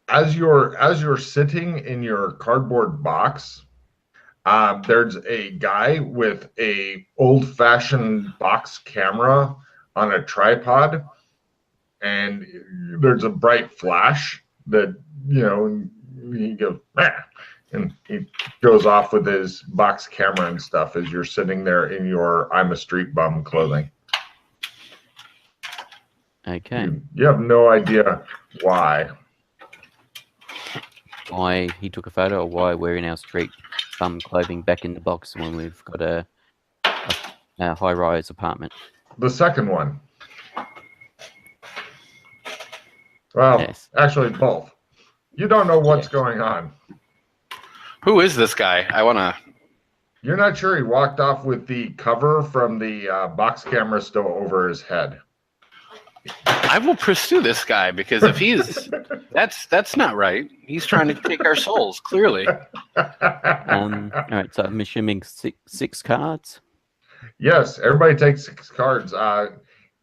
as you're sitting in your cardboard box, there's a guy with a old-fashioned box camera on a tripod, and there's a bright flash that he goes, "Ah," and he goes off with his box camera and stuff as you're sitting there in your "I'm a street bum" clothing. Okay. You have no idea why. Why he took a photo, or why we're in our street bum clothing back in the box when we've got a high-rise apartment. The second one. Well, Yes. actually, both. You don't know what's going on. Who is this guy? I want to... You're not sure he walked off with the cover from the box camera still over his head. I will pursue this guy, because if he's... that's not right. He's trying to take our souls, clearly. All right, so I'm assuming six cards? Yes, everybody takes 6 cards.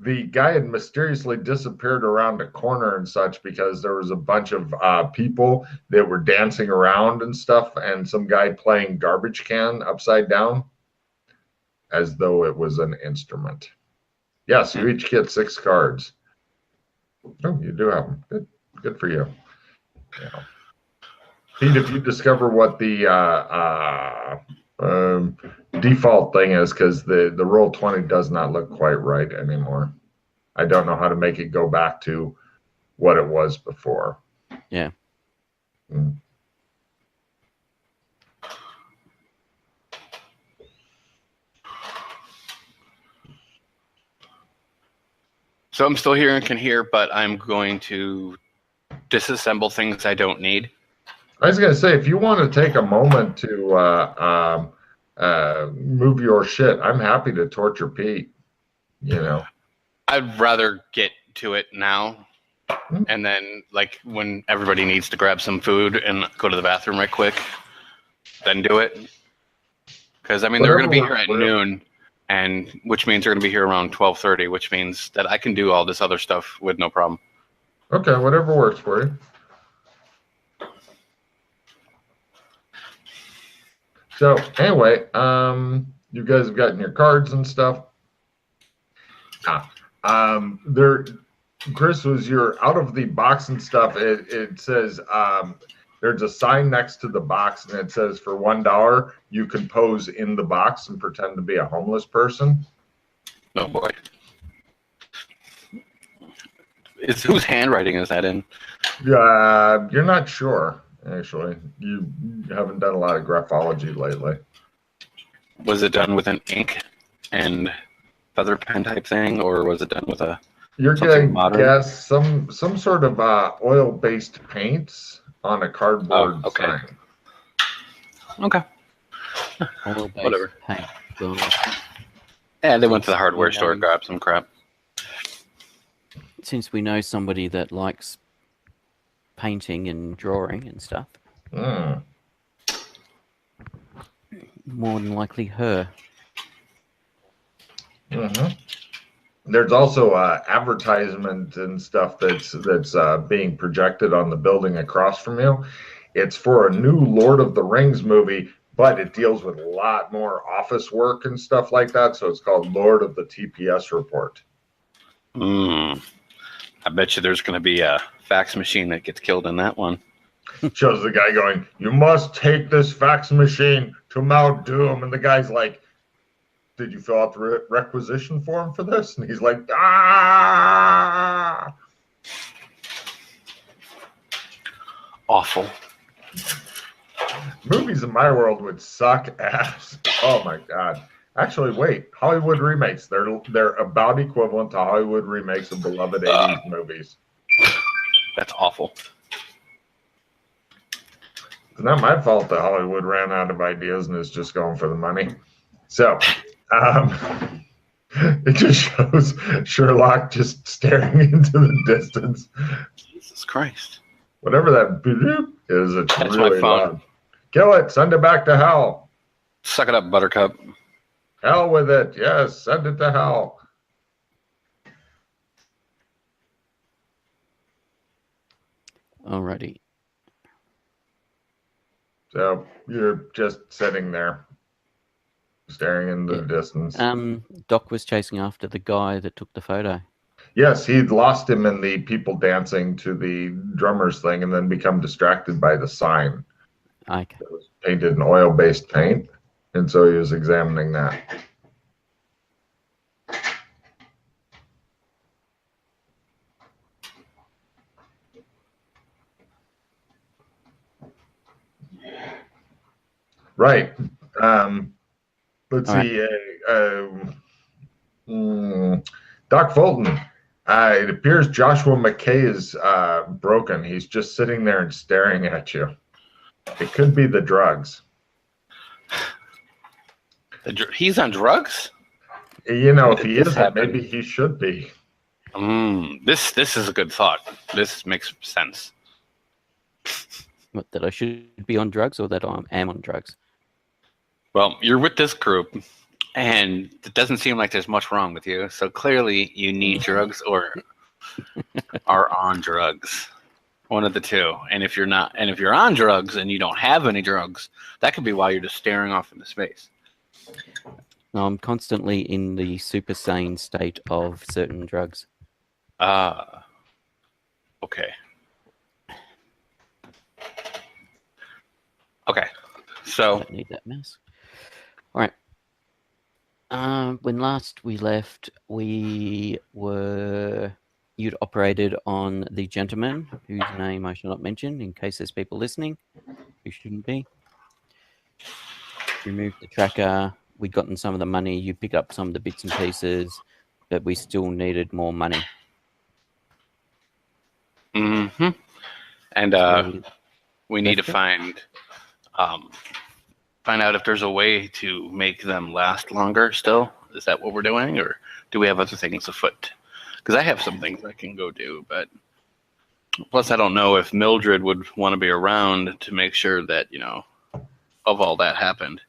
The guy had mysteriously disappeared around a corner and such because there was a bunch of people that were dancing around and stuff, and some guy playing garbage can upside down as though it was an instrument. Yes, you each get 6 cards. Oh, you do have them. Good for you. Yeah. Pete, if you discover what the default thing is, because the roll 20 does not look quite right anymore. I don't know how to make it go back to what it was before. Yeah. So I'm still here and can hear, but I'm going to disassemble things I don't need. I was going to say, if you want to take a moment to move your shit, I'm happy to torture Pete. I'd rather get to it now, and then, like, when everybody needs to grab some food and go to the bathroom right quick, then do it. Because, I mean, they're going to be here at noon, and which means they're going to be here around 12:30, which means that I can do all this other stuff with no problem. Okay, whatever works for you. So anyway, you guys have gotten your cards and stuff. Chris, was you're out of the box and stuff. It says there's a sign next to the box, and it says for $1 you can pose in the box and pretend to be a homeless person. Oh boy. Whose handwriting is that in? You're not sure, actually. You haven't done a lot of graphology lately. Was it done with an ink and feather pen type thing, or was it done with a... You're going to guess some sort of oil-based paints on a cardboard sign. Okay. Whatever. Paint. Yeah, they went to the hardware store, grabbed some crap. Since we know somebody that likes painting and drawing and stuff, more than likely her. There's also advertisement and stuff that's being projected on the building across from you. It's for a new Lord of the Rings movie, but it deals with a lot more office work and stuff like that. So it's called Lord of the TPS Report. I bet you there's going to be a fax machine that gets killed in that one. Shows the guy going, "You must take this fax machine to Mount Doom," and the guy's like, "Did you fill out the requisition form for this?" And he's like, "Ah!" Awful. Movies in my world would suck ass. Oh my god. Actually, wait. Hollywood remakes. They're about equivalent to Hollywood remakes of beloved 80s movies. That's awful. It's not my fault that Hollywood ran out of ideas and is just going for the money. So, it just shows Sherlock just staring into the distance. Jesus Christ. Whatever that boop is, it's That's really my phone. loud. Kill it. Send it back to hell. Suck it up, Buttercup. Hell with it. Yes, send it to hell. Alrighty. So you're just sitting there, staring into the distance. Doc was chasing after the guy that took the photo. Yes, he'd lost him in the people dancing to the drummers thing and then become distracted by the sign. Okay. It was painted in oil-based paint, and so he was examining that. Right. Let's All see. Doc Fulton. It appears Joshua McKay is broken. He's just sitting there and staring at you. It could be the drugs. He's on drugs? You know, if he isn't, maybe he should be. This is a good thought. This makes sense. What, that I should be on drugs or that I am on drugs? Well, you're with this group, and it doesn't seem like there's much wrong with you. So clearly, you need drugs or are on drugs. One of the two. And if you're not, and if you're on drugs and you don't have any drugs, that could be why you're just staring off into space. No, I'm constantly in the super sane state of certain drugs. Okay. Okay. So Don't need that mouse. All right. When last we left, you'd operated on the gentleman whose name I shall not mention in case there's people listening who shouldn't be. Removed the tracker. We'd gotten some of the money. You picked up some of the bits and pieces, but we still needed more money. and we need to find out if there's a way to make them last longer still. Is that what we're doing, or do we have other things afoot? Because I have some things I can go do, but plus I don't know if Mildred would want to be around to make sure that, you know, of all that happened.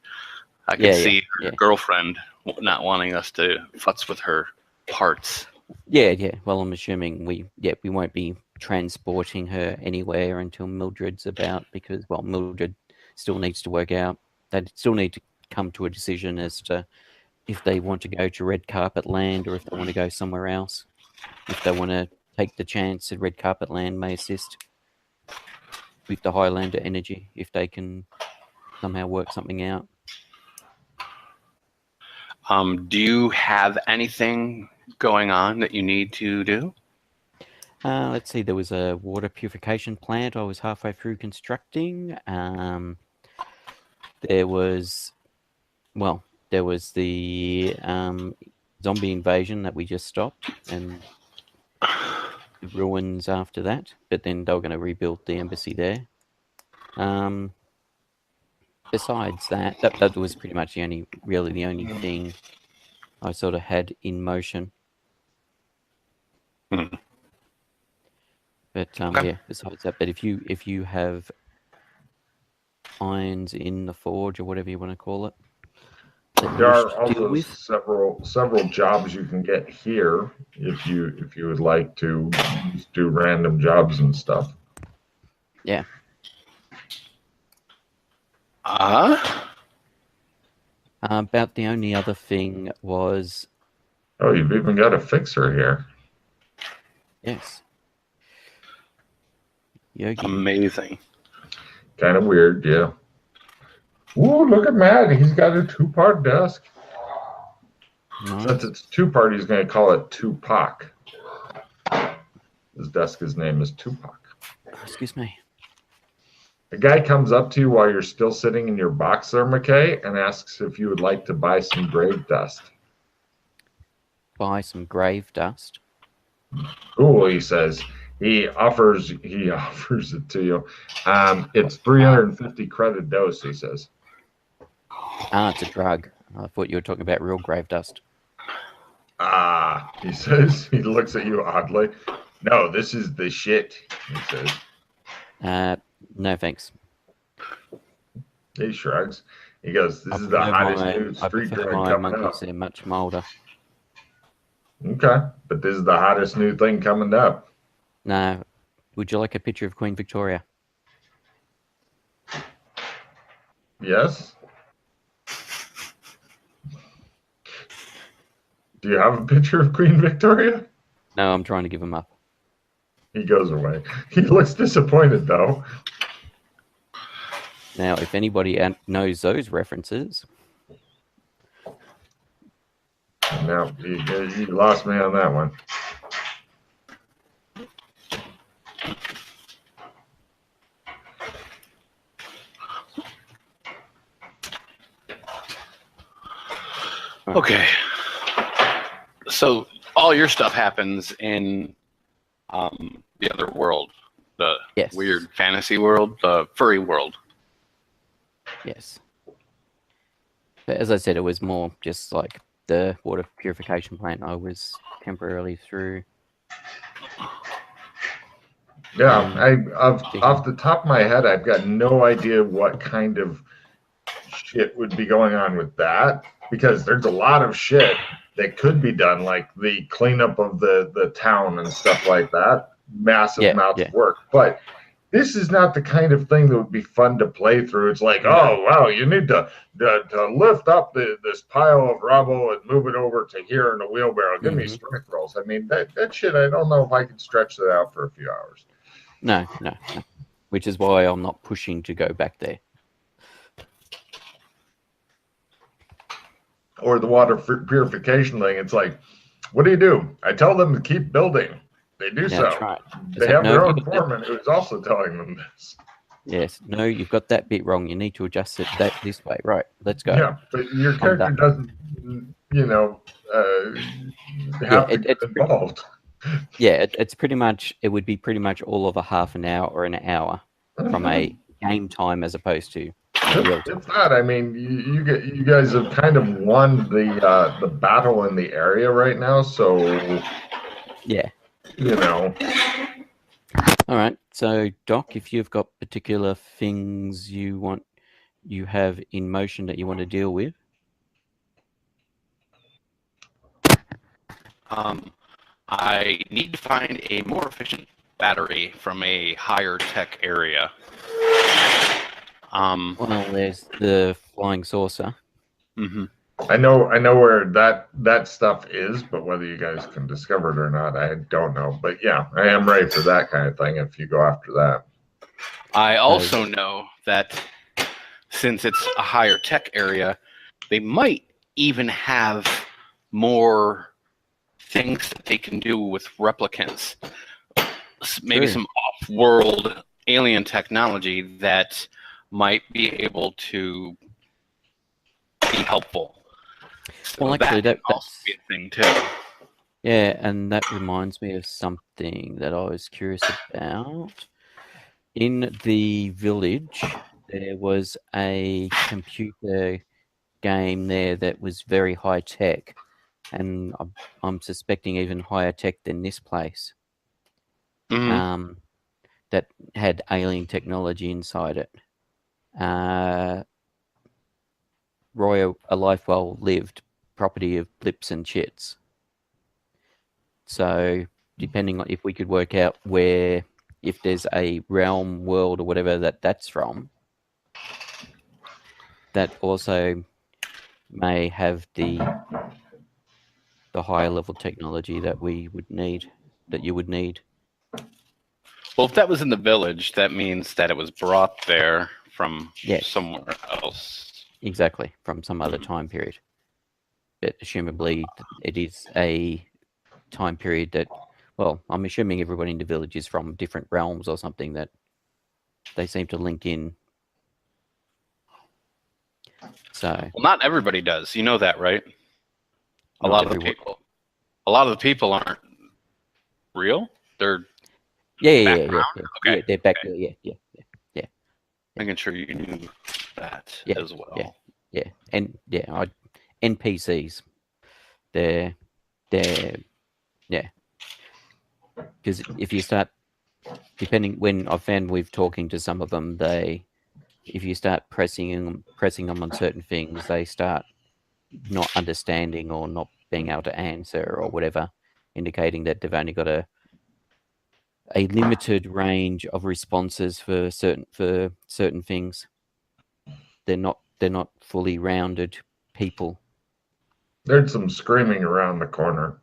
I could see her girlfriend not wanting us to futz with her parts. Yeah. Well, I'm assuming we won't be transporting her anywhere until Mildred's about, because, well, Mildred still needs to work out. They still need to come to a decision as to if they want to go to Red Carpet Land or if they want to go somewhere else. If they want to take the chance that Red Carpet Land may assist with the Highlander energy, if they can somehow work something out. Do you have anything going on that you need to do? Let's see, there was a water purification plant I was halfway through constructing. There was the zombie invasion that we just stopped, and the ruins after that. But then they were going to rebuild the embassy there. Besides that was pretty much the only thing I sort of had in motion. But besides that, but if you have irons in the forge or whatever you want to call it, there are also several jobs you can get here if you would like to do random jobs and stuff. Yeah. About the only other thing was... Oh, you've even got a fixer here. Yes. Yogi. Amazing. Kind of weird, yeah. Ooh, look at Matt. He's got a 2-part desk. Nice. Since it's 2-part, he's going to call it Tupac. His desk's name is Tupac. Excuse me. A guy comes up to you while you're still sitting in your box there, McKay, and asks if you would like to buy some grave dust. Buy some grave dust? Cool, he says. He offers it to you. It's 350 credit dose, he says. It's a drug. I thought you were talking about real grave dust. He says. He looks at you oddly. No, this is the shit, he says. No, thanks. He shrugs. He goes, this is the hottest new street drug coming up. They're much milder. Okay, but this is the hottest new thing coming up. No. Would you like a picture of Queen Victoria? Yes. Do you have a picture of Queen Victoria? No, I'm trying to give him up. He goes away. He looks disappointed, though. Now, if anybody knows those references, No, you lost me on that one. Okay. So all your stuff happens in the other world, the Yes. weird fantasy world, the furry world. yes. But as I said, it was more just like the water purification plant I was temporarily through. Yeah, off the top of my head, I've got no idea what kind of shit would be going on with that, because there's a lot of shit that could be done, like the cleanup of the town and stuff like that. Massive amounts of work. But this is not the kind of thing that would be fun to play through. It's like, oh, wow, you need to lift up this pile of rubble and move it over to here in a wheelbarrow. Give me strength rolls. I mean, that shit, I don't know if I can stretch that out for a few hours. No. Which is why I'm not pushing to go back there. Or the water purification thing. It's like, what do? I tell them to keep building. They do so. That's right. They have their own foreman who's also telling them this. Yes. No, you've got that bit wrong. You need to adjust it this way. Right. Let's go. Yeah, but your character doesn't, have to get involved. It's pretty much. It would be pretty much all of a half an hour or an hour from a game time as opposed to. It's not. I mean, you guys have kind of won the battle in the area right now, so yeah. All right. So, Doc, if you've got particular things you have in motion that you want to deal with. I need to find a more efficient battery from a higher tech area. Well, there's the flying saucer. Mm-hmm. I know where that stuff is, but whether you guys can discover it or not, I don't know. But yeah, I am ready for that kind of thing if you go after that. I also know that since it's a higher tech area, they might even have more things that they can do with replicants. Maybe some off-world alien technology that might be able to be helpful. So well, actually, that's also be a thing too. Yeah, and that reminds me of something that I was curious about. In the village, there was a computer game there that was very high tech, and I'm suspecting even higher tech than this place. Mm-hmm. That had alien technology inside it. Roy, a life well lived, property of blips and chits. So, depending on if we could work out if there's a realm, world, or whatever that's from, that also may have the higher level technology that we would need, that you would need. Well, if that was in the village, that means that it was brought there from somewhere else. Exactly, from some other time period. But assumably, it is a time period that, well, I'm assuming everybody in the village is from different realms or something that they seem to link in. So, well, not everybody does. You know that, right? A lot of the people aren't real. They're yeah. Okay. They're back there. Yeah. Making sure you knew that as well. Yeah, and NPCs. They're because if you start, depending when I've found with talking to some of them, if you start pressing them on certain things, they start not understanding or not being able to answer or whatever, indicating that they've only got a limited range of responses for certain things. they're not fully rounded people. There's some screaming around the corner.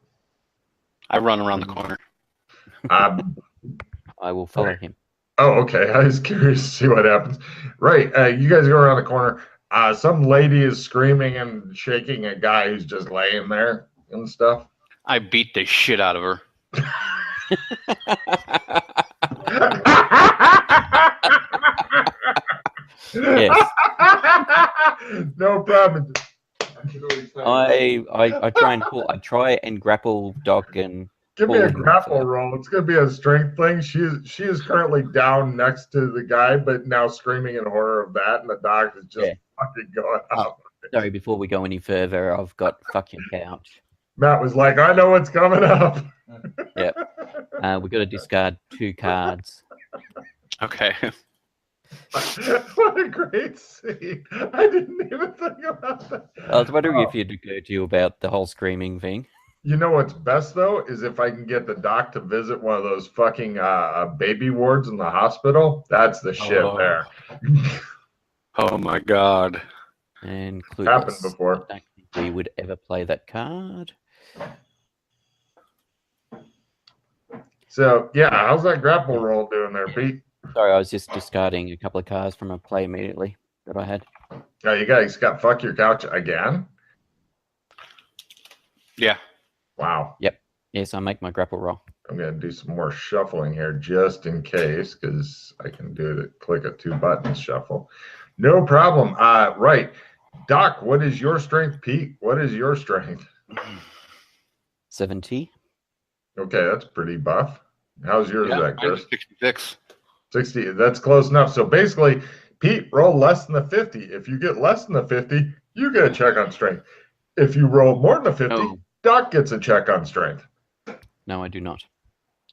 I run around the corner. I will follow him. Oh, okay. I was curious to see what happens. Right. You guys go around the corner. Some lady is screaming and shaking a guy who's just laying there and stuff. I beat the shit out of her. Yes. No problem. I try and grapple Doc and give me a grapple roll. It's gonna be a strength thing. She is currently down next to the guy, but now screaming in horror of that, and the Doc is just fucking going out. Sorry, before we go any further, I've got fucking couch. Matt was like, I know what's coming up. Yep. We've got to discard 2 cards. Okay. What a great scene. I didn't even think about that. I was wondering if it occurred to you about the whole screaming thing. You know what's best, though, is if I can get the Doc to visit one of those fucking baby wards in the hospital. That's the shit there. Oh, my God. And happened before. I don't think we would ever play that card. So, yeah, how's that grapple roll doing there, Pete? Sorry, I was just discarding a couple of cards from a play immediately that I had. Oh, you guys got fuck your couch again? Yeah. Wow. Yep. Yes, I make my grapple roll. I'm going to do some more shuffling here just in case, because I can do it. Click a 2 buttons shuffle. No problem. Right. Doc, what is your strength? Pete, what is your strength? 70. Okay, that's pretty buff. How's yours, Chris? 66. 60. That's close enough. So basically, Pete, roll less than the 50. If you get less than the 50, you get a check on strength. If you roll more than the 50, Doc gets a check on strength. No, I do not.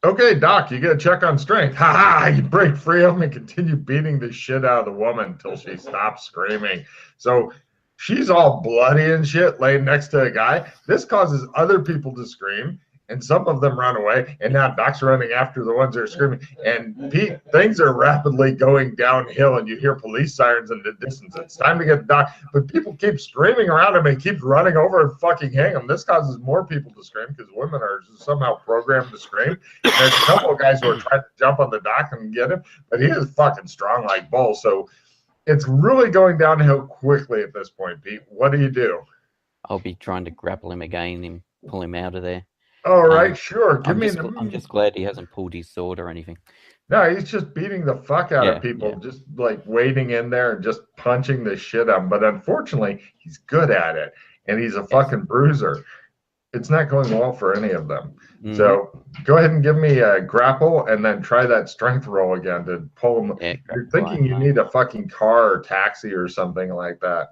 Okay, Doc, you get a check on strength. Ha ha! You break free of him and continue beating the shit out of the woman until she stops screaming. So she's all bloody and shit laying next to a guy. This causes other people to scream, and some of them run away. And now Doc's running after the ones that are screaming. And Pete, things are rapidly going downhill, and you hear police sirens in the distance. It's time to get Doc. But people keep screaming around him, and he keeps running over and fucking hang him. This causes more people to scream because women are somehow programmed to scream. And there's a couple of guys who are trying to jump on the Doc and get him, but he is fucking strong like bull. So it's really going downhill quickly at this point, Pete. What do you do? I'll be trying to grapple him again and pull him out of there. All right, sure. I'm just glad he hasn't pulled his sword or anything. No, he's just beating the fuck out of people, just like waiting in there and just punching the shit out of him. But unfortunately, he's good at it, and he's a fucking bruiser. It's not going well for any of them. Mm-hmm. So go ahead and give me a grapple, and then try that strength roll again to pull him. Yeah, you're thinking you need a fucking car or taxi or something like that.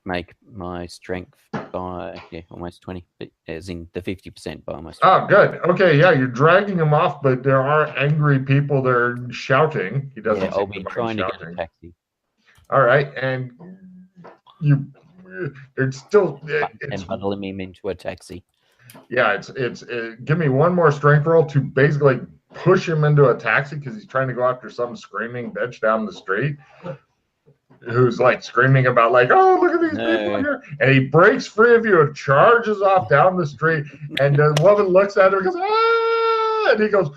Make my strength by almost 20, as in the 50% by almost 20. Oh, good. Okay, yeah, you're dragging him off, but there are angry people that are shouting. He doesn't. I'll be trying to get a taxi. All right, and it's still and bundling him into a taxi. Yeah, it's give me one more strength roll to basically push him into a taxi because he's trying to go after some screaming bitch down the street who's like screaming about like, oh, look at these people here. And he breaks free of you and charges off down the street. And the woman looks at him and goes, ah! And he goes,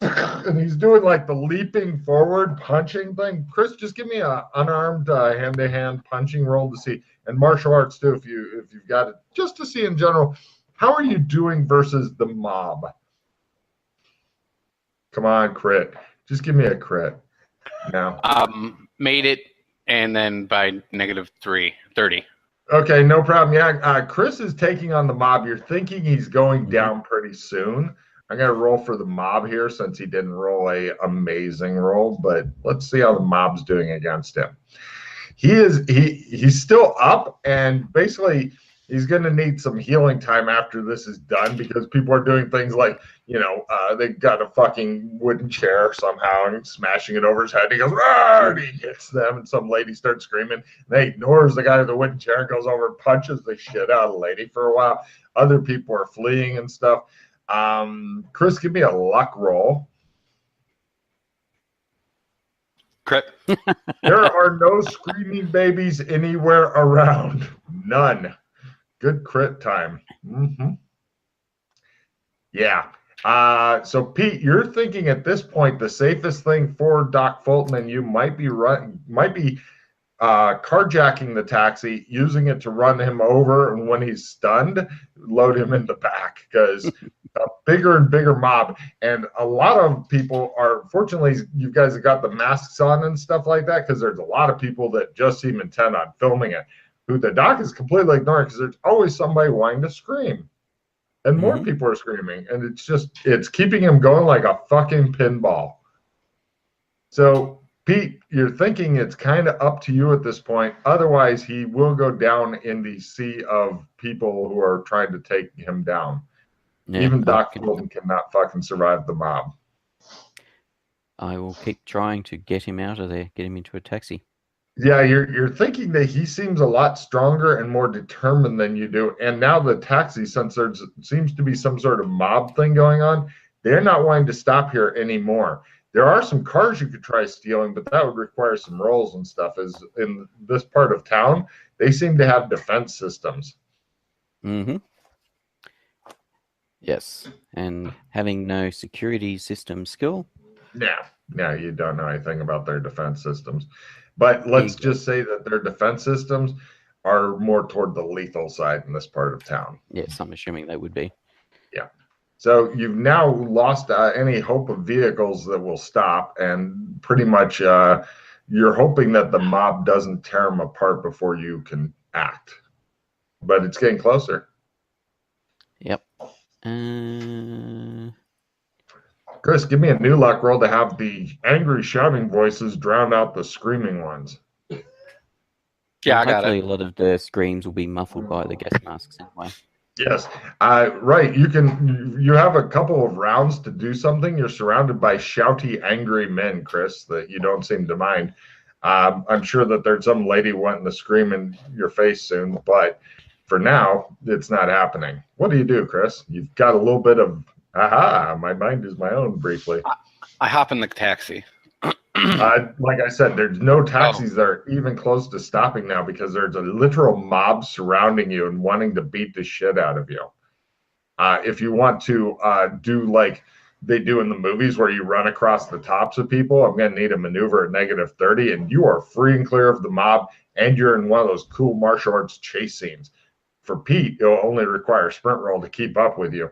and he's doing like the leaping forward punching thing. Chris, just give me a unarmed hand-to-hand punching roll to see, and martial arts too if you've got it, just to see in general, how are you doing versus the mob? Come on, crit. Just give me a crit. Now. Made it. And then by -30. Okay, no problem. Yeah, Chris is taking on the mob. You're thinking he's going down pretty soon. I'm going to roll for the mob here since he didn't roll a amazing roll, but let's see how the mob's doing against him. He's still up, and basically he's going to need some healing time after this is done because people are doing things like, they've got a fucking wooden chair somehow and smashing it over his head. And he goes, "Rah!" and he hits them, and some lady starts screaming. And they ignores the guy with the wooden chair and goes over and punches the shit out of the lady for a while. Other people are fleeing and stuff. Chris, give me a luck roll. Crit. There are no screaming babies anywhere around. None. Good crit time. Yeah. So Pete, you're thinking at this point the safest thing for Doc Fulton and you might be carjacking the taxi, using it to run him over, and when he's stunned, load him in the back, because a bigger and bigger mob, and a lot of people are, fortunately, you guys have got the masks on and stuff like that, because there's a lot of people that just seem intent on filming it, who the doc is completely ignoring, because there's always somebody wanting to scream. And more people are screaming, and it's keeping him going like a fucking pinball. So, Pete, you're thinking it's kind of up to you at this point. Otherwise, he will go down in the sea of people who are trying to take him down. Yeah, even Doc Fulton cannot fucking survive the mob. I will keep trying to get him out of there, get him into a taxi. Yeah, you're thinking that he seems a lot stronger and more determined than you do. And now the taxi, since there seems to be some sort of mob thing going on, they're not wanting to stop here anymore. There are some cars you could try stealing, but that would require some rolls and stuff. As in this part of town, they seem to have defense systems. Yes, and having no security system skill. No, you don't know anything about their defense systems. But let's just say that their defense systems are more toward the lethal side in this part of town. Yes, I'm assuming they would be. Yeah. So you've now lost any hope of vehicles that will stop, and pretty much you're hoping that the mob doesn't tear them apart before you can act. But it's getting closer. Yep. Chris, give me a new luck roll to have the angry shouting voices drown out the screaming ones. Yeah, I got hopefully it. A lot of the screams will be muffled by the gas masks anyway. Yes, right. You have a couple of rounds to do something. You're surrounded by shouty, angry men, Chris, that you don't seem to mind. I'm sure that there's some lady wanting to scream in your face soon, but for now, it's not happening. What do you do, Chris? You've got a little bit of, my mind is my own briefly. I hop in the taxi. Like I said, there's no taxis that are even close to stopping now because there's a literal mob surrounding you and wanting to beat the shit out of you. If you want to do like they do in the movies where you run across the tops of people, I'm going to need a maneuver at -30, and you are free and clear of the mob, and you're in one of those cool martial arts chase scenes. For Pete, it'll only require a sprint roll to keep up with you.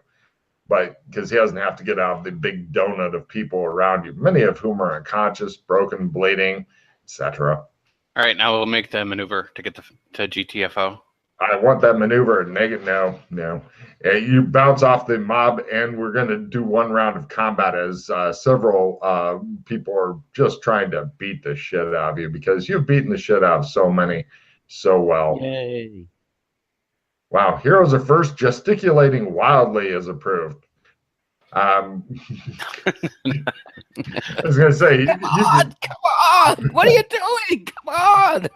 But because he doesn't have to get out of the big donut of people around you, many of whom are unconscious, broken, bleeding, etc. All right, now we'll make the maneuver to get to GTFO. I want that maneuver at no. You bounce off the mob, and we're going to do one round of combat as several people are just trying to beat the shit out of you because you've beaten the shit out of so many so well. Yay. Wow, heroes are first, gesticulating wildly is approved. I was going to say, come on! What are you doing? Come on!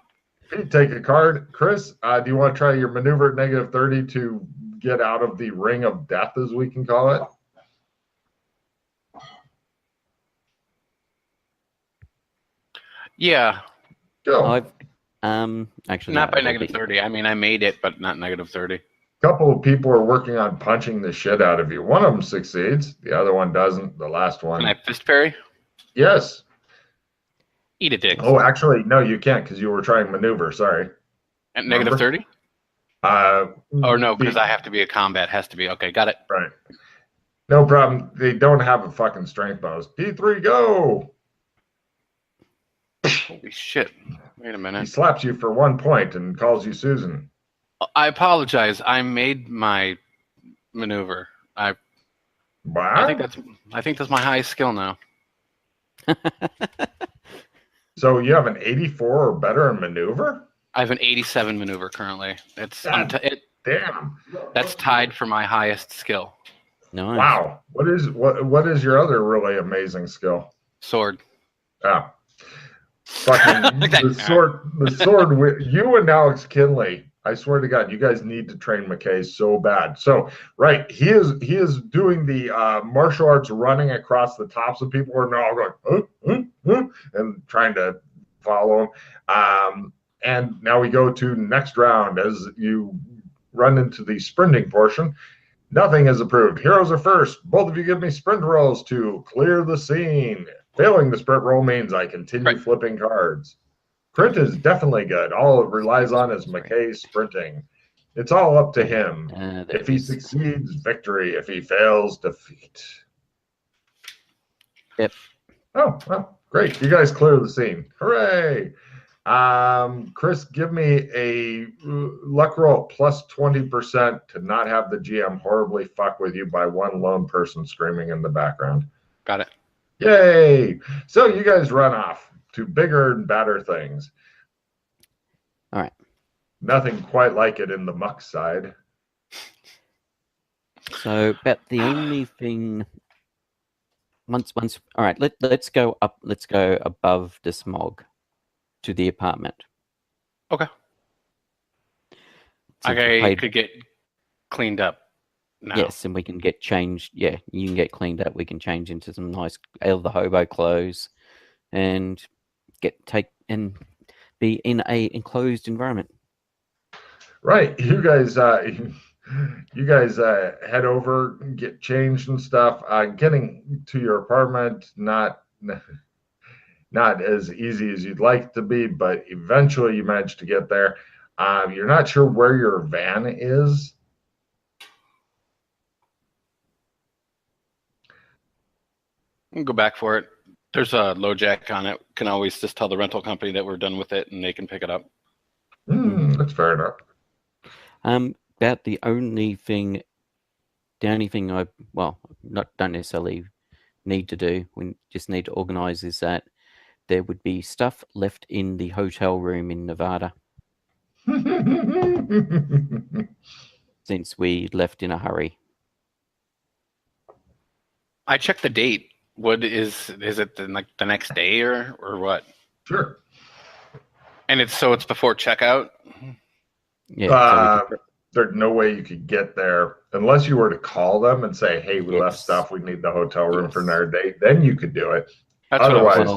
Take a card. Chris, do you want to try your maneuver at -30 to get out of the ring of death, as we can call it? Yeah. Go. Actually, not by -30. I mean, I made it, but not -30. A couple of people are working on punching the shit out of you. One of them succeeds. The other one doesn't. The last one. Can I fist parry? Yes. Eat a dick. Oh, actually, no, you can't because you were trying maneuver. Sorry. At -30? Oh, no, because I have to be a combat. Has to be. Okay, got it. Right. No problem. They don't have a fucking strength bonus. P3, go! Holy shit. Wait a minute. He slaps you for 1 point and calls you Susan. I apologize. I made my maneuver. I think that's my highest skill now. So you have an 84 or better in maneuver? I have an 87 maneuver currently. Damn. That's tied for my highest skill. Nice. Wow. What is your other really amazing skill? Sword. Oh. Fucking the sword with you and Alex Kinley I swear to God, you guys need to train McKay so bad. So, right, he is doing the martial arts running across the tops of people, and they're all going and trying to follow him. And now we go to next round as you run into the sprinting portion. Nothing is approved. Heroes are first. Both of you give me sprint rolls to clear the scene. Failing the sprint roll means I continue flipping cards. Crit is definitely good. All it relies on is McKay sprinting. It's all up to him. If he succeeds, victory. If he fails, defeat. Yep. Oh, well, great. You guys clear the scene. Hooray. Chris, give me a luck roll plus 20% to not have the GM horribly fuck with you by one lone person screaming in the background. Got it. Yay. So you guys run off to bigger and badder things. All right. Nothing quite like it in the muck side. So, but the only thing once all right, let's go up, let's go above the smog to the apartment. Okay. Since I could get cleaned up now. Yes, and we can get changed. Yeah, you can get cleaned up. We can change into some nice out of the hobo clothes and be in a enclosed environment. Right. You guys head over, get changed and stuff. Getting to your apartment, not as easy as you'd like it to be, but eventually you manage to get there. You're not sure where your van is. I'll go back for it. There's a low jack on it. Can always just tell the rental company that we're done with it and they can pick it up. That's fair enough. About the only thing I don't necessarily need to do, we just need to organize, is that there would be stuff left in the hotel room in Nevada. Since we left in a hurry. I checked the date. What is it the next day or what? Sure. And it's before checkout? Yeah. There's no way you could get there unless you were to call them and say, hey, we left stuff. We need the hotel room for another date. Then you could do it. That's Otherwise,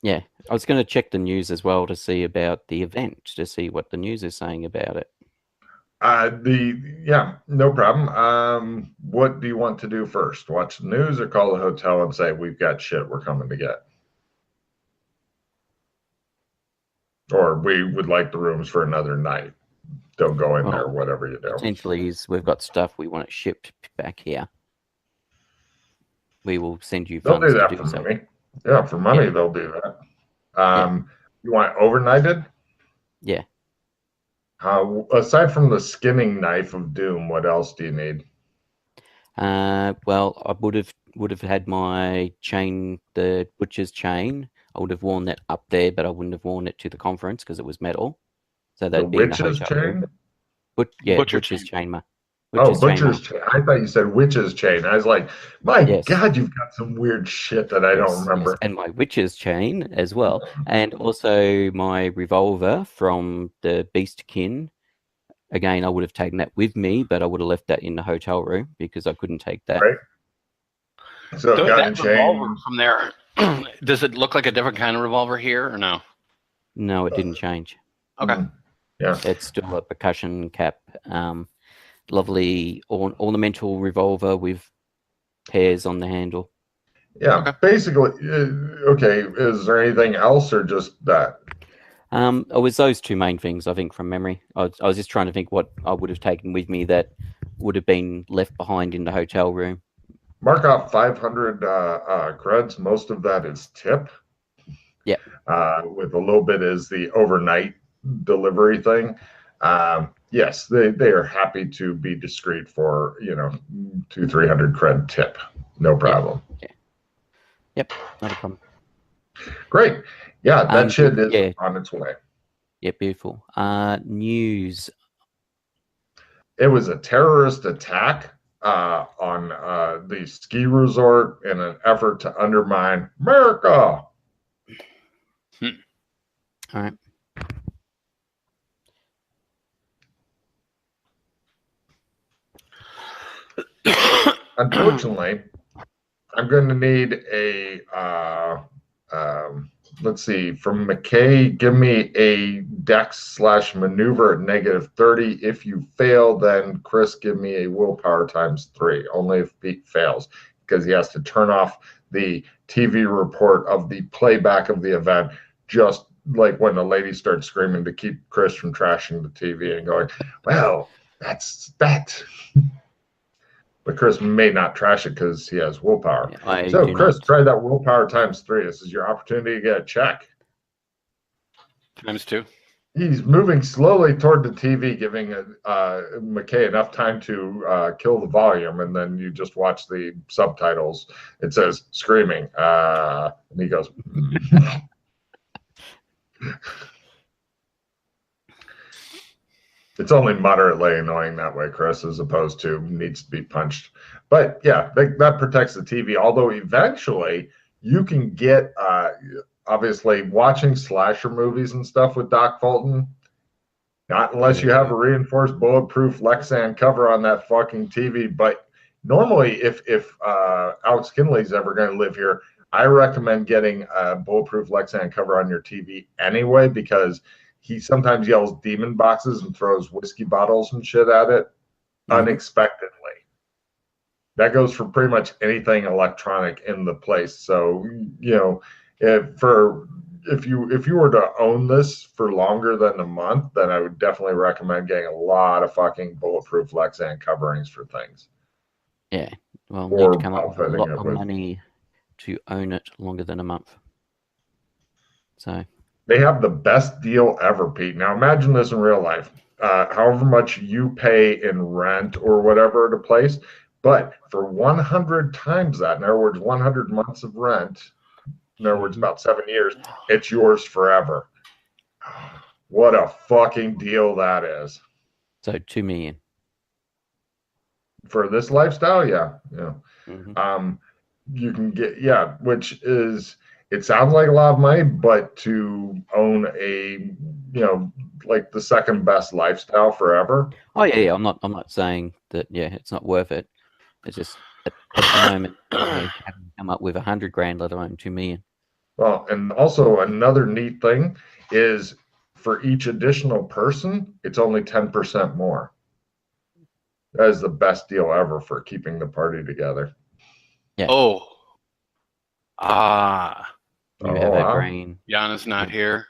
I was going to check the news as well to see about the event, to see what the news is saying about it. No problem. What do you want to do first? Watch the news or call the hotel and say, we've got shit we're coming to get? Or we would like the rooms for another night. Don't go in there, whatever you do. Potentially, we've got stuff we want it shipped back here. We will send you funds. They'll do that for money. Yeah, for money, they'll do that. You want overnighted? Yeah. Aside from the skinning knife of doom, what else do you need? Well, I would have had my chain, the butcher's chain. I would have worn that up there, but I wouldn't have worn it to the conference because it was metal. So that'd be witch's chain? Butcher's chain. Butcher's chain. I thought you said witch's chain. I was like, God, you've got some weird shit that I don't remember. Yes. And my witch's chain as well. And also my revolver from the Beastkin. Again, I would have taken that with me, but I would have left that in the hotel room because I couldn't take that. Right. So that revolver from there, does it look like a different kind of revolver here or no? No, it didn't change. Okay. Yeah. It's still a percussion cap. Lovely ornamental revolver with pears on the handle. Yeah, okay. Basically, okay. Is there anything else or just that? It was those two main things, I think, from memory. I was just trying to think what I would have taken with me that would have been left behind in the hotel room. Mark off 500 creds. Most of that is tip. Yeah. With a little bit is the overnight delivery thing. Yes, they are happy to be discreet for 200-300 cred tip. No problem. Yeah. Yep, not a problem. Great. Yeah, that shit is on its way. Yeah, beautiful. News. It was a terrorist attack on the ski resort in an effort to undermine America. All right. Unfortunately, I'm going to need a, let's see, from McKay, give me a dex/maneuver at -30. If you fail, then Chris, give me a willpower ×3, only if Pete fails, because he has to turn off the TV report of the playback of the event, just like when the lady starts screaming to keep Chris from trashing the TV and going, well, that's that. But Chris may not trash it because he has willpower. I So, do Chris, not. try that willpower ×3. This is your opportunity to get a check. ×2. He's moving slowly toward the TV, giving McKay enough time to kill the volume, and then you just watch the subtitles. It says screaming, and he goes. It's only moderately annoying that way, Chris, as opposed to needs to be punched. But yeah, that protects the TV. Although eventually you can get, obviously, watching slasher movies and stuff with Doc Fulton. Not unless you have a reinforced bulletproof Lexan cover on that fucking TV. But normally, if Alex Kinley's ever going to live here, I recommend getting a bulletproof Lexan cover on your TV anyway, because he sometimes yells demon boxes and throws whiskey bottles and shit at it unexpectedly. That goes for pretty much anything electronic in the place. So, you know, if you were to own this for longer than a month, then I would definitely recommend getting a lot of fucking bulletproof Lexan coverings for things. Yeah, well, need to come up with a lot of money to own it longer than a month. So they have the best deal ever, Pete. Now imagine this in real life. However much you pay in rent or whatever at a place, but for 100 times that, in other words, 100 months of rent, in other words, about 7 years, it's yours forever. What a fucking deal that is. So $2 million. For this lifestyle, yeah. You can get, which is, it sounds like a lot of money, but to own a, like the second best lifestyle forever. Oh yeah, I'm not saying that. Yeah, it's not worth it. It's just at the moment, I haven't come up with $100,000, let alone $2 million. Well, and also another neat thing is for each additional person, it's only 10% more. That is the best deal ever for keeping the party together. Yeah. You have that brain. Yana's not here.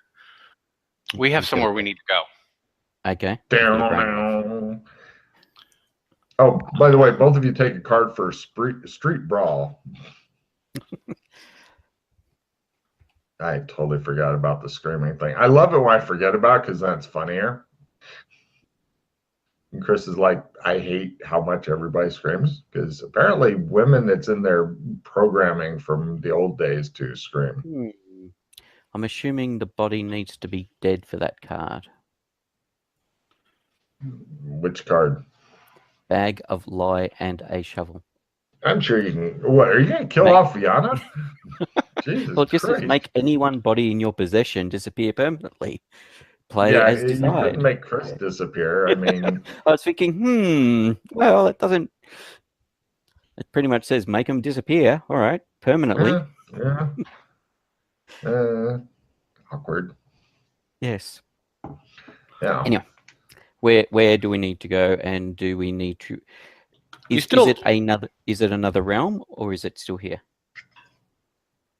We have somewhere we need to go. Okay. Oh, by the way, both of you take a card for Street Brawl. I totally forgot about the screaming thing. I love it when I forget about it because then it's funnier. And Chris is like, I hate how much everybody screams, because apparently women, it's in their programming from the old days to scream. I'm assuming the body needs to be dead for that card. Which card? Bag of lie and a shovel. I'm sure you can. What, are you going to kill off Yana? Jesus well, just Christ. make any one body in your possession disappear permanently. Play yeah, as you desired. couldn't make Chris disappear. I mean, I was thinking, well, it doesn't. It pretty much says make them disappear. All right, permanently. Yeah. Awkward. Yes. Yeah. Anyway, where do we need to go, and do we need to? Is it another realm, or is it still here?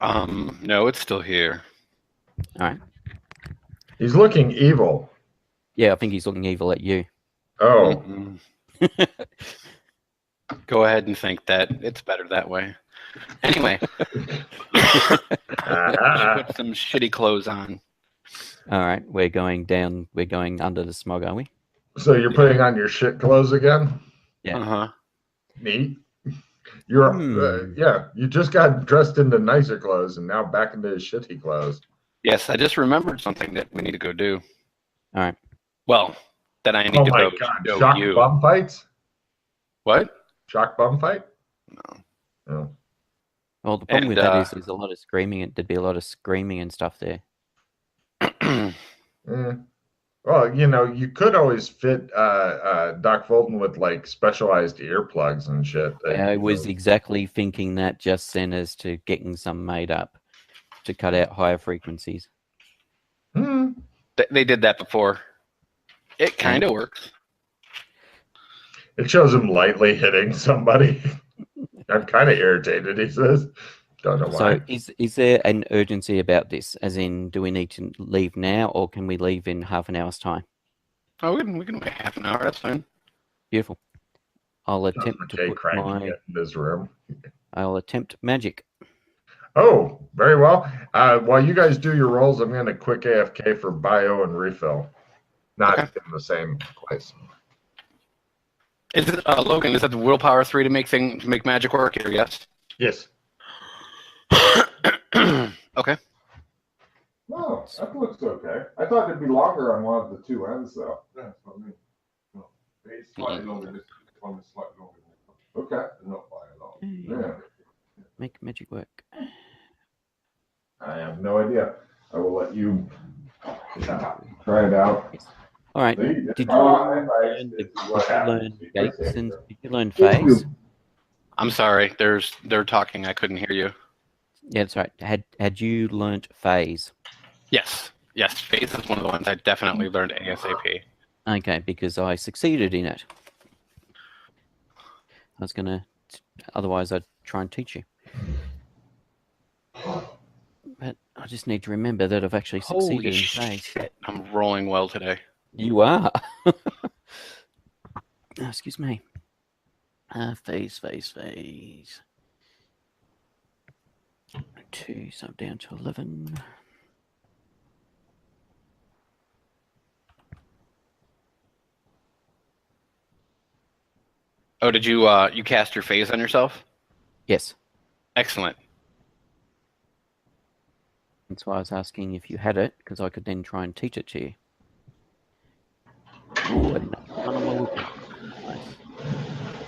No, it's still here. All right. He's looking evil. Yeah, I think he's looking evil at you. Oh. Go ahead and think that. It's better that way. Anyway. Put some shitty clothes on. All right, we're going down. We're going under the smog, are we? So you're putting on your shit clothes again? Yeah. Neat. You're you just got dressed into nicer clothes and now back into shitty clothes. Yes, I just remembered something that we need to go do. All right. Well, that I need to go. God. Shock bum fights? What? Shock bum fight? No. Well, the problem with that is there's a lot of screaming. There'd be a lot of screaming and stuff there. Well, you could always fit Doc Fulton with like specialized earplugs and shit. I was exactly thinking that just then as to getting some made up to cut out higher frequencies. They did that before. It kind of works. It shows him lightly hitting somebody. I'm kind of irritated, he says. Don't know why. So is there an urgency about this? As in, do we need to leave now or can we leave in half an hour's time? Oh, we can wait half an hour. That's fine. Beautiful. I'll attempt to put in this room. I'll attempt magic. Oh, very well. While you guys do your rolls, I'm going to quick AFK for bio and refill. Not in the same place. Is it Logan? Is that the willpower 3 to make magic work here? Yes. Yes. Okay. No, that looks okay. I thought it'd be longer on one of the two ends, though. Yeah, that's what I mean. No, it's slightly longer. This one is slightly longer. Okay. Not by a lot. Yeah. Make magic work. I have no idea. I will let you try it out. Yes. All right. Did you learn phase? I'm sorry. They're talking. I couldn't hear you. Yeah, that's right. Had you learnt phase? Yes. Yes. Phase is one of the ones I definitely learned ASAP. Okay, because I succeeded in it. I was gonna. Otherwise, I'd try and teach you. But I just need to remember that I've actually succeeded in phase. Shit. I'm rolling well today. You are. Oh, excuse me. Phase. 2, so I'm down to 11. Oh, did you you cast your phase on yourself? Yes. Excellent. That's why I was asking if you had it, because I could then try and teach it to you. Ooh, nice.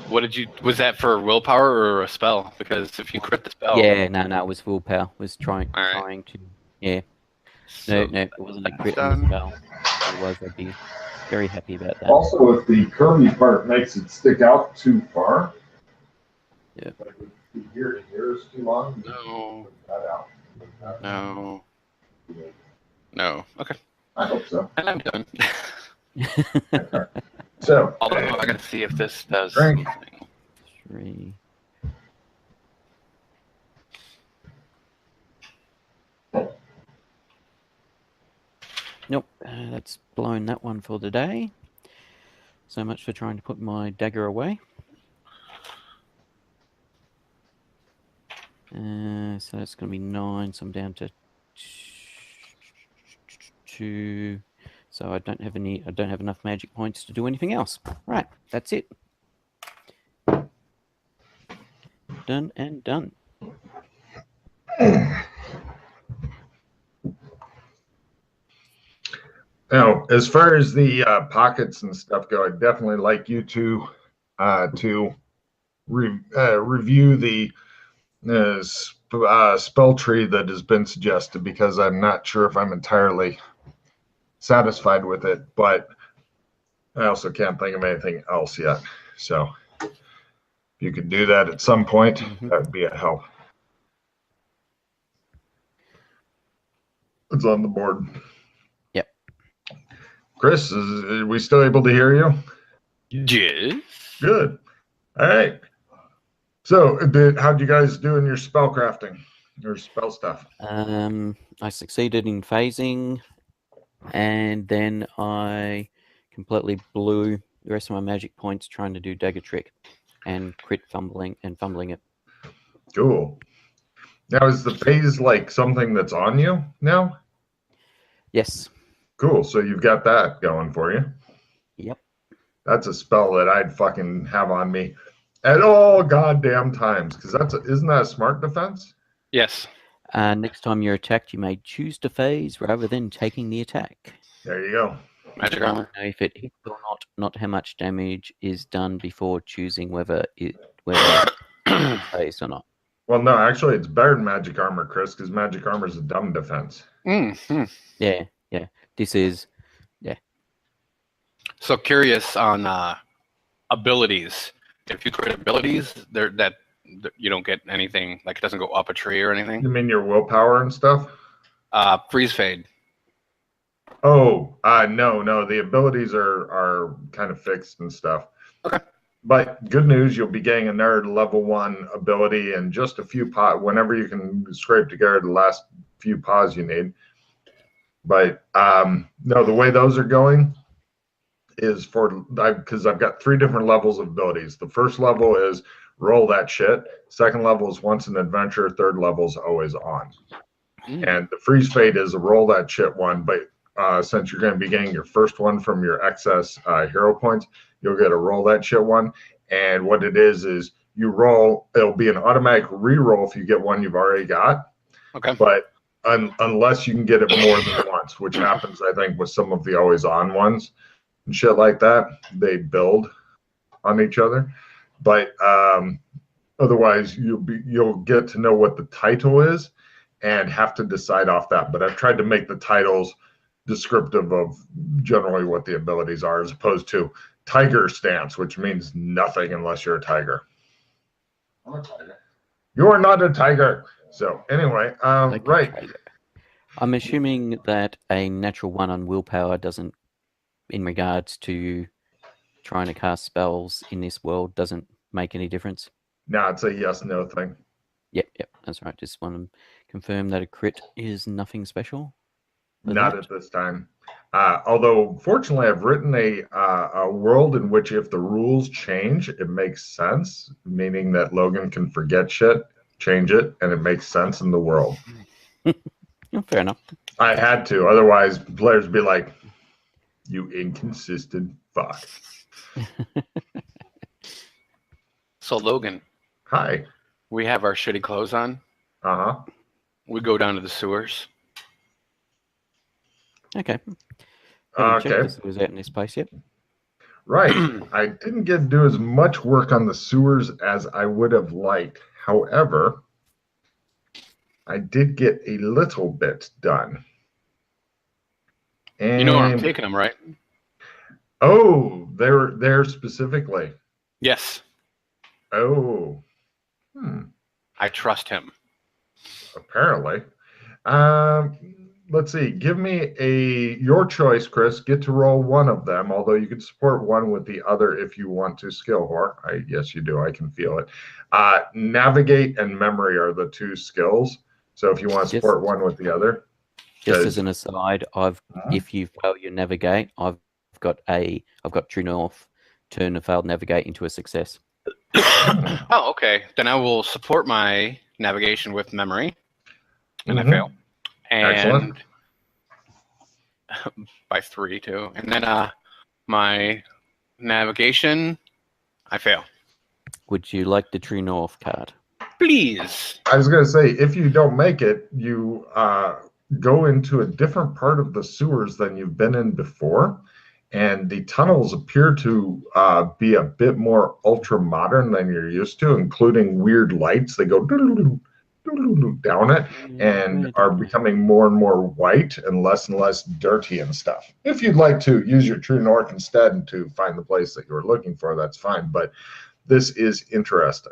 What did you? Was that for willpower or a spell? Because if you crit the spell, yeah, no, it was willpower. It was trying to, yeah. So no, it wasn't a crit on the spell. Otherwise, I'd be very happy about that. Also, if the curvy part makes it stick out too far, yeah. Like if your ears too long, no, put that out. No. Okay. I hope so. And I'm done. So, although I gotta see if this does drink. something. 3. Nope, that's blown that one for the day. So much for trying to put my dagger away. So that's going to be 9. So I'm down to 2. So I don't have enough magic points to do anything else. Right, that's it. Done and done. Now, as far as the pockets and stuff go, I'd definitely like you to review the spell tree that has been suggested, because I'm not sure if I'm entirely satisfied with it, but I also can't think of anything else yet. So if you could do that at some point, that would be a help. It's on the board. Yep. Chris, are we still able to hear you? Yes. Good. All right. So, how'd you guys do in your spell crafting, your spell stuff? I succeeded in phasing, and then I completely blew the rest of my magic points trying to do dagger trick and crit fumbling it. Cool. Now, is the phase like something that's on you now? Yes. Cool. So you've got that going for you. Yep. That's a spell that I'd fucking have on me at all goddamn times, because isn't that a smart defense? Yes. Next time you're attacked, you may choose to phase rather than taking the attack. There you go. Magic armor. Know if it hits or not how much damage is done before choosing whether it's phased or not. Well, no, actually, it's better than magic armor, Chris, because magic armor is a dumb defense. Mm-hmm. Yeah. This is, So curious on abilities. If you create abilities, that you don't get anything, like it doesn't go up a tree or anything. You mean your willpower and stuff? Freeze fade. Oh, no. The abilities are kind of fixed and stuff. Okay. But good news, you'll be getting another level 1 ability in just a few pause. Whenever you can scrape together the last few pause you need. But no, the way those are going is because I've got 3 different levels of abilities. The first level is roll that shit. Second level is once an adventure. Third level is always on. And the freeze fade is a roll that shit one. But since you're going to be getting your first one from your excess hero points, you'll get a roll that shit one. And what it is you roll. It'll be an automatic re-roll if you get one you've already got. Okay. But unless you can get it more than once, which happens, I think, with some of the always on ones and shit like that, they build on each other. But otherwise, you'll get to know what the title is and have to decide off that. But I've tried to make the titles descriptive of generally what the abilities are, as opposed to tiger stance, which means nothing unless you're a tiger. I'm a tiger. You are not a tiger. So anyway, right. I'm assuming that a natural 1 on willpower doesn't, in regards to trying to cast spells in this world, doesn't make any difference. No, it's a yes/no thing. Yep, that's right. Just want to confirm that a crit is nothing special. Not at this time. Although, fortunately, I've written a world in which if the rules change, it makes sense, meaning that Logan can forget shit, change it, and it makes sense in the world. Fair enough. I had to. Otherwise, players would be like, you inconsistent fuck. So, Logan. Hi. We have our shitty clothes on. Uh-huh. We go down to the sewers. Okay. Okay. The sewers out in this place yet? Right. I didn't get to do as much work on the sewers as I would have liked. However, I did get a little bit done. And you know where I'm taking them, right? Oh, they're specifically. Yes. Oh. I trust him. Apparently. Let's see. Give me your choice, Chris. Get to roll one of them, although you can support one with the other if you want to. Skill whore. Yes, you do. I can feel it. Navigate and memory are the 2 skills. So if you want to support one with the other. Just as an aside, if you fail your navigate, I've got True North turn a failed navigate into a success. Oh, okay. Then I will support my navigation with memory, and I fail. And excellent. By 3 too. And then my navigation, I fail. Would you like the True North card? Please. I was going to say, if you don't make it, you go into a different part of the sewers than you've been in before. And the tunnels appear to be a bit more ultra modern than you're used to, including weird lights that go down it and are becoming more and more white and less dirty and stuff. If you'd like to use your True North instead and to find the place that you're looking for, that's fine. But this is interesting.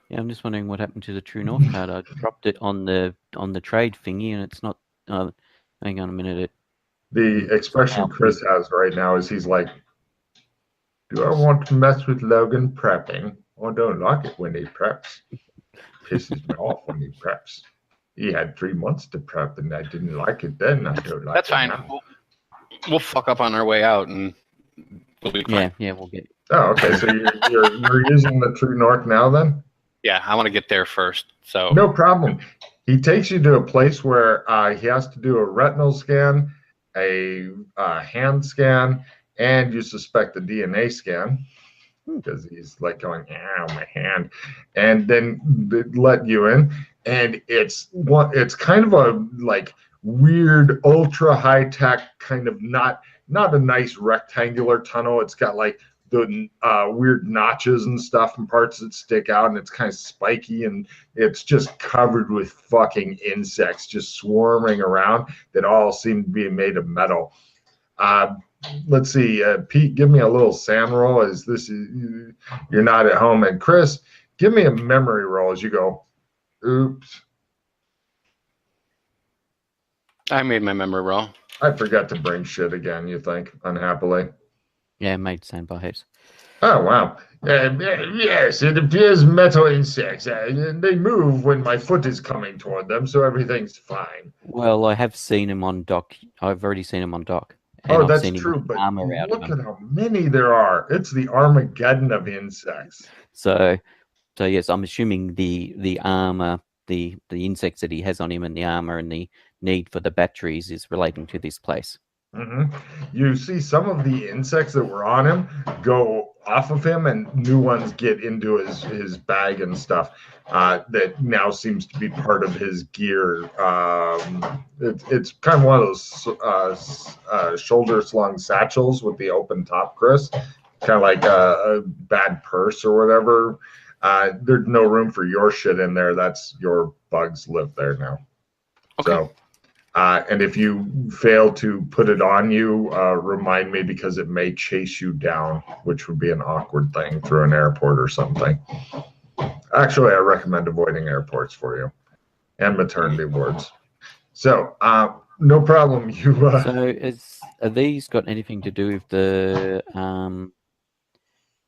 Yeah, I'm just wondering what happened to the True North card. I dropped it on the trade thingy, and it's not. Hang on a minute. The expression Chris has right now is he's like, "Do I want to mess with Logan prepping? I don't like it when he preps. Pisses me off when he preps. He had 3 months to prep, and I didn't like it then. I don't like That's it fine. now." We'll fuck up on our way out, and we'll be fine. Yeah, we'll get. Oh, okay. So you're using the True North now, then? Yeah, I want to get there first. So No problem. He takes you to a place where he has to do a retinal scan, a hand scan, and you suspect a DNA scan because he's like going, "Ow, my hand," and then they let you in, and it's kind of a like weird, ultra high tech kind of not a nice rectangular tunnel. It's got like the weird notches and stuff and parts that stick out, and it's kind of spiky, and it's just covered with fucking insects just swarming around that all seem to be made of metal. let's see, Pete, give me a little sand roll as you're not at home. And Chris, give me a memory roll as you go, oops. I made my memory roll. I forgot to bring shit again, you think, unhappily. Yeah, made sandbars. Oh, wow. Yes, it appears metal insects. They move when my foot is coming toward them, so everything's fine. Well, I have seen him on dock. I've already seen him on dock. Oh, I've that's seen him true, with but armor out of look him. at how many there are. It's the Armageddon of insects. So yes, I'm assuming the armor, the insects that he has on him, and the armor and the need for the batteries is relating to this place. Mm-hmm. You see some of the insects that were on him go off of him, and new ones get into his bag and stuff. That now seems to be part of his gear. It's kind of one of those shoulder-slung satchels with the open top, Chris. Kind of like a bad purse or whatever. There's no room for your shit in there. That's your bugs live there now. Okay. So. And if you fail to put it on you, remind me because it may chase you down, which would be an awkward thing through an airport or something. Actually, I recommend avoiding airports for you and maternity wards. So, no problem. So, are these got anything to do with the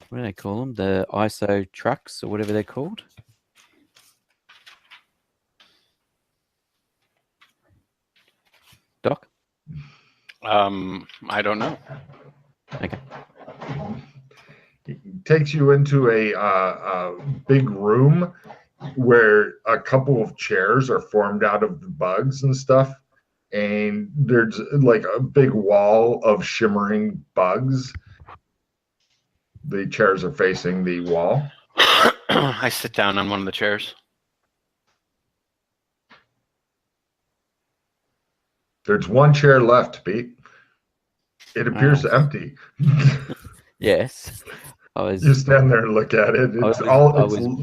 what do they call them? The ISO trucks or whatever they're called? Doc? I don't know. Okay. It takes you into a big room where a couple of chairs are formed out of the bugs and stuff. And there's like a big wall of shimmering bugs. The chairs are facing the wall. I sit down on one of the chairs. There's one chair left, Pete. It appears empty. Yes. You stand there and look at it. It's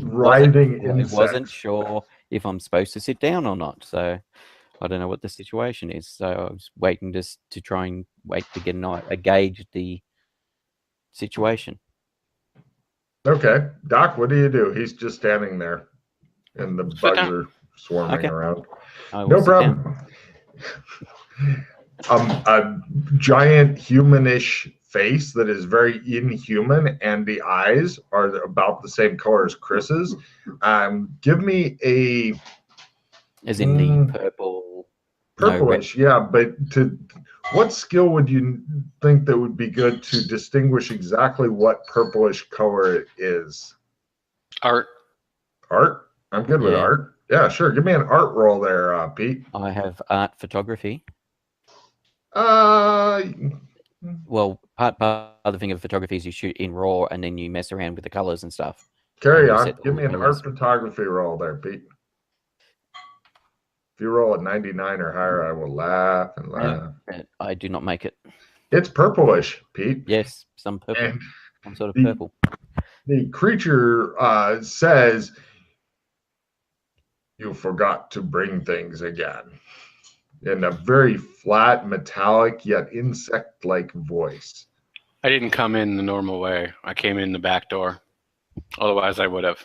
writhing insects. I wasn't sure if I'm supposed to sit down or not, so I don't know what the situation is. So I was waiting to try and wait to get a gauge the situation. Okay. Doc, what do you do? He's just standing there, and the bugs are swarming around. No problem. A giant humanish face that is very inhuman, and the eyes are about the same color as Chris's. Give me a... As in the purple... Purplish, yeah, but what skill would you think that would be good to distinguish exactly what purplish color it is? Art. Art? I'm good with art. Yeah, sure. Give me an art roll there, Pete. I have art photography. Well, part of the thing of photography is you shoot in RAW and then you mess around with the colors and stuff. Carry on. Give me an art photography roll there, Pete. If you roll a 99 or higher, I will laugh and laugh. I do not make it. It's purplish, Pete. Yes, some purple. And some sort of purple. The creature says, "You forgot to bring things again," in a very flat, metallic, yet insect-like voice. I didn't come in the normal way. I came in the back door. Otherwise, I would have.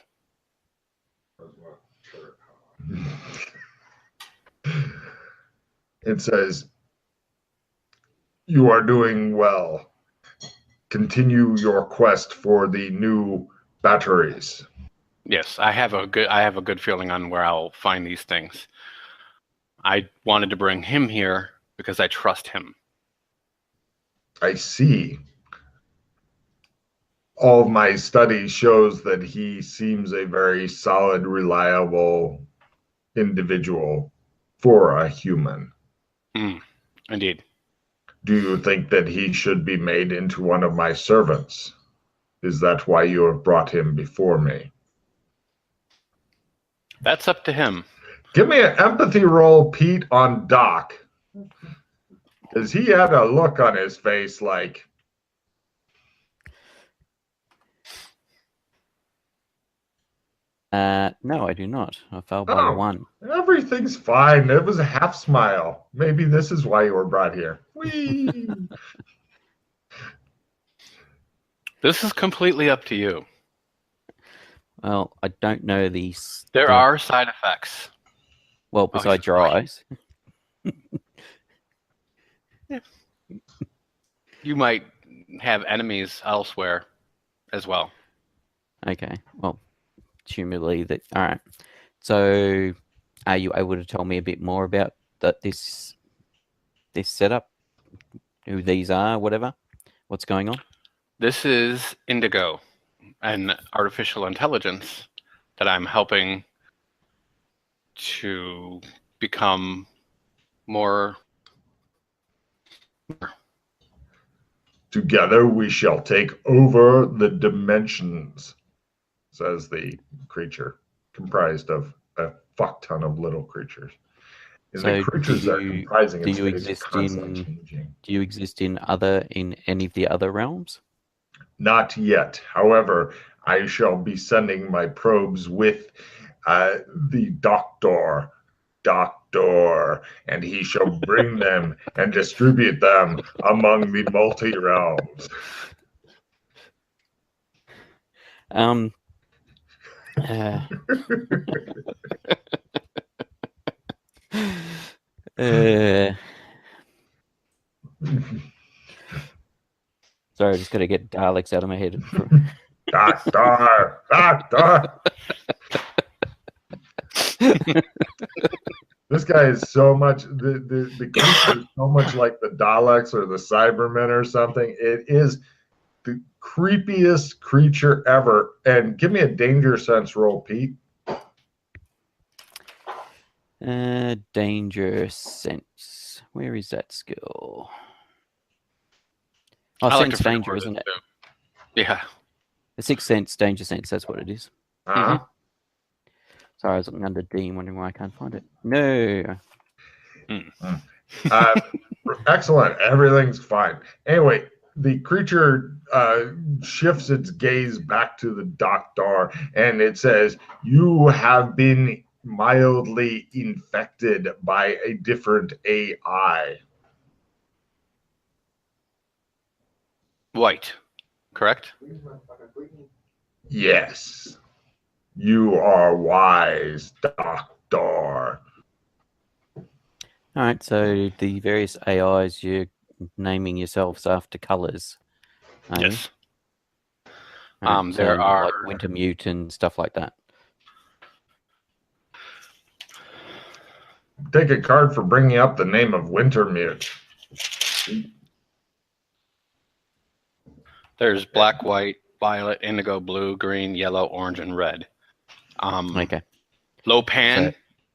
It says, "You are doing well. Continue your quest for the new batteries." Yes, I have a good feeling on where I'll find these things. I wanted to bring him here because I trust him. I see. All of my studies shows that he seems a very solid, reliable individual for a human. Indeed. Do you think that he should be made into one of my servants? Is that why you have brought him before me? That's up to him. Give me an empathy roll, Pete, on Doc. Because he had a look on his face like... No, I do not. I failed by 1. Everything's fine. It was a half smile. Maybe this is why you were brought here. Whee! This is completely up to you. Well, I don't know these. There are side effects. Well, besides your eyes. You might have enemies elsewhere as well. Okay. Well, assumedly that. All right. So, are you able to tell me a bit more about this setup? Who these are? Whatever. What's going on? This is Indigo, an artificial intelligence that I'm helping to become more. Together we shall take over the dimensions, says the creature, comprised of a fuck ton of little creatures. And So the creatures that are comprising its face are constantly changing. Do you exist in any of the other realms? Not yet. However, I shall be sending my probes with the doctor, and he shall bring them and distribute them among the multi-realms. Sorry, I just got to get Daleks out of my head. Doctor. This guy is so much the creature is so much like the Daleks or the Cybermen or something. It is the creepiest creature ever. And give me a danger sense roll, Pete. Danger sense. Where is that skill? Oh, I like sense to danger, record isn't it? too. Yeah. The 6th sense, danger sense. That's what it is. Uh-huh. Sorry, I was looking under D and wondering why I can't find it. No. Excellent. Everything's fine. Anyway, the creature shifts its gaze back to the doctor, and it says, "You have been mildly infected by a different AI." White, correct? Yes. You are wise, doctor. All right, so the various AIs, you're naming yourselves after colors. Yes. Right, There so are like winter mute and stuff like that. Take a card for bringing up the name of Wintermute. There's black, white, violet, indigo, blue, green, yellow, orange, and red. Okay. Lopan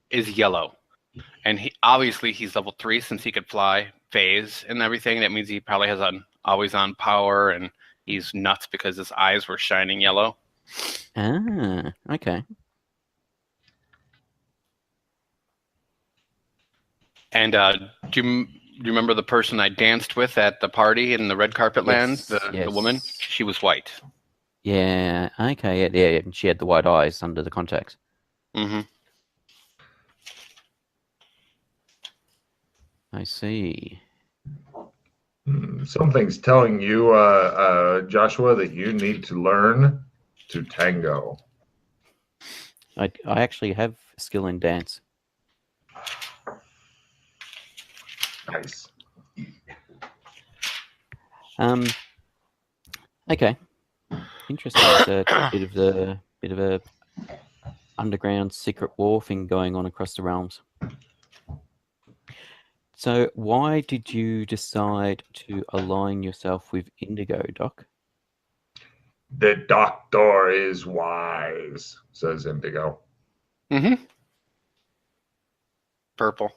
is yellow. And he's level 3 since he could fly, phase, and everything. That means he probably has an always-on power, and he's nuts because his eyes were shining yellow. Ah, okay. And do you remember the person I danced with at the party in the red carpet land? The woman? She was white. Yeah, okay. Yeah, and she had the white eyes under the contacts. Mm-hmm. I see. Something's telling you, Joshua, that you need to learn to tango. I actually have skill in dance. Nice. Okay. Interesting. It's a bit of a underground secret war thing going on across the realms. So why did you decide to align yourself with Indigo, Doc? The doctor is wise, says Indigo. Mm-hmm. Purple.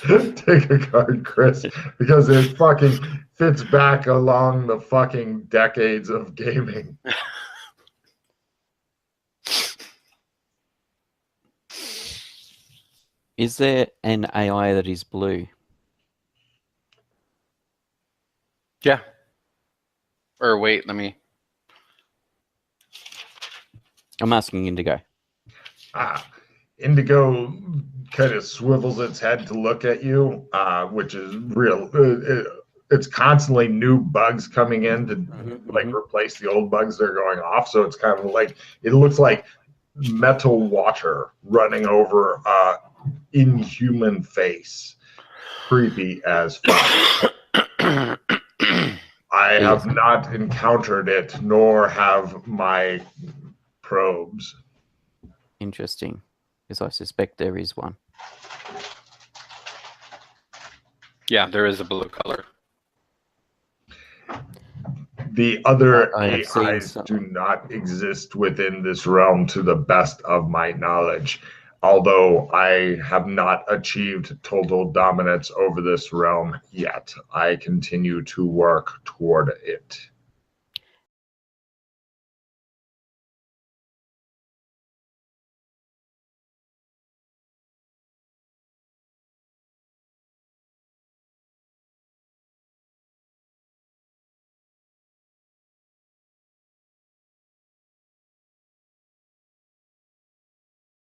Take a card, Chris, because it fucking fits back along the fucking decades of gaming. Is there an AI that is blue? Yeah. Or wait, let me... I'm asking Indigo. Indigo kind of swivels its head to look at you, which is real. it's constantly new bugs coming in to like mhm. replace the old bugs that are going off. So it's kind of like it looks like metal water running over inhuman face. Creepy as fuck. I have not encountered it, nor have my probes. Interesting, because I suspect there is one. Yeah, there is a blue color. The other I have seen AIs some. do not exist within this realm to the best of my knowledge. Although I have not achieved total dominance over this realm yet, I continue to work toward it.